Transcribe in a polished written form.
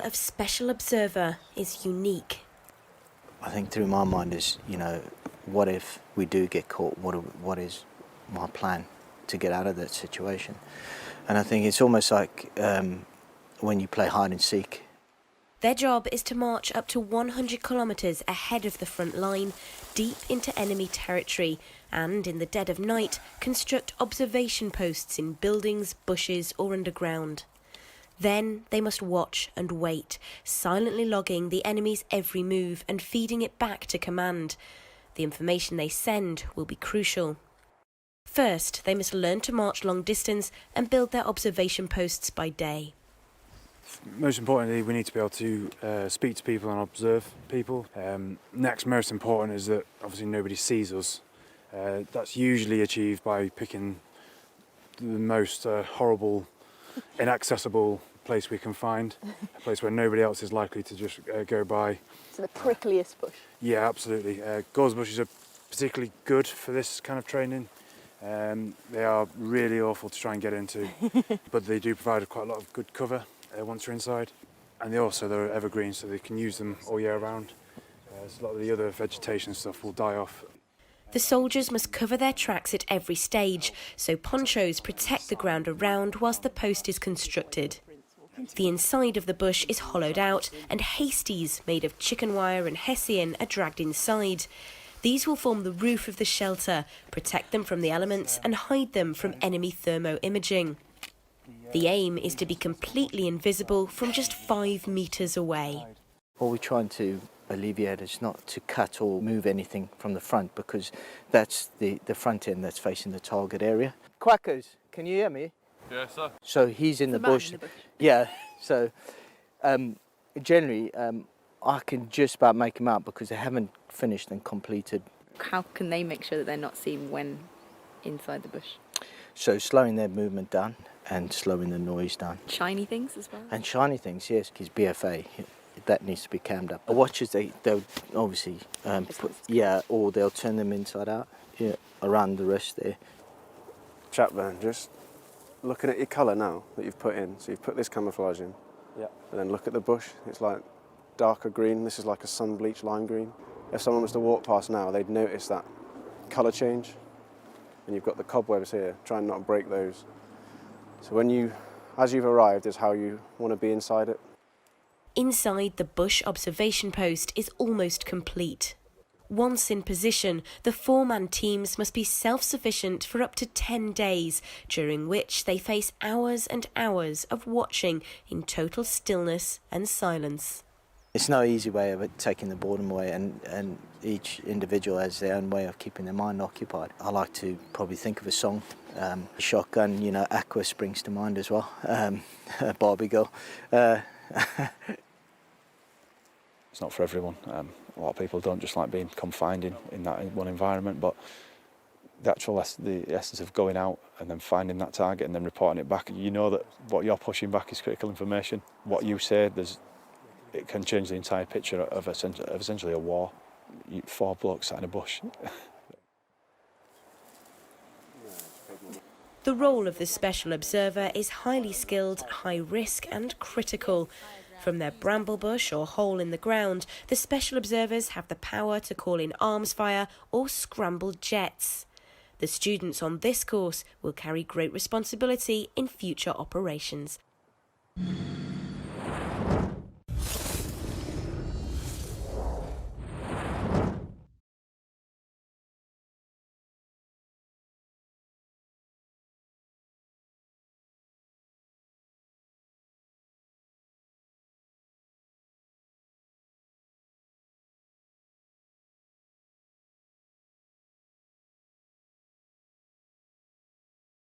Of Special Observer is unique. I think through my mind is, what if we do get caught? What is my plan to get out of that situation? And I think it's almost like when you play hide and seek. Their job is to march up to 100 kilometres ahead of the front line, deep into enemy territory, and in the dead of night, construct observation posts in buildings, bushes or underground. Then they must watch and wait, silently logging the enemy's every move and feeding it back to command. The information they send will be crucial. First, they must learn to march long distance and build their observation posts by day. Most importantly, we need to be able to speak to people and observe people. Next, most important is that obviously nobody sees us. That's usually achieved by picking the most horrible, inaccessible place we can find, a place where nobody else is likely to just go by. So the prickliest bush? Yeah, absolutely. Gorse bushes are particularly good for this kind of training. They are really awful to try and get into, but they do provide quite a lot of good cover once you're inside. And they're evergreen, so they can use them all year round. So a lot of the other vegetation stuff will die off. The soldiers must cover their tracks at every stage, so ponchos protect the ground around whilst the post is constructed. The inside of the bush is hollowed out and hasties made of chicken wire and hessian are dragged inside. These will form the roof of the shelter, protect them from the elements and hide them from enemy thermo-imaging. The aim is to be completely invisible from just 5 metres away. What we're trying to alleviate is not to cut or move anything from the front, because that's the front end that's facing the target area. Quackers, can you hear me? Yes, sir. So he's in the bush. Yeah, so generally I can just about make him out because they haven't finished and completed. How can they make sure that they're not seen when inside the bush? So slowing their movement down and slowing the noise down. Shiny things as well? And shiny things, yes. His BFA, that needs to be cammed up. The watches, they'll obviously, or they'll turn them inside out, around the wrist there. Chapman, just looking at your colour now that you've put in. So you've put this camouflage in. Yeah. And then look at the bush. It's like darker green. This is like a sun-bleached lime green. If someone was to walk past now, they'd notice that colour change. And you've got the cobwebs here. Try and not break those. So as you've arrived, is how you want to be inside it. Inside the bush observation post is almost complete. Once in position, the 4-man teams must be self-sufficient for up to 10 days, during which they face hours and hours of watching in total stillness and silence. It's no easy way of taking the boredom away, and each individual has their own way of keeping their mind occupied. I like to probably think of a song. Shotgun, Aqua springs to mind as well. Barbie Girl. It's not for everyone. A lot of people don't just like being confined in that one environment, but the essence of going out and then finding that target and then reporting it back, you know that what you're pushing back is critical information. What you say, it can change the entire picture of essentially a war. 4 blokes sat in a bush. The role of the Special Observer is highly skilled, high risk and critical. From their bramble bush or hole in the ground, the Special Observers have the power to call in arms fire or scrambled jets. The students on this course will carry great responsibility in future operations.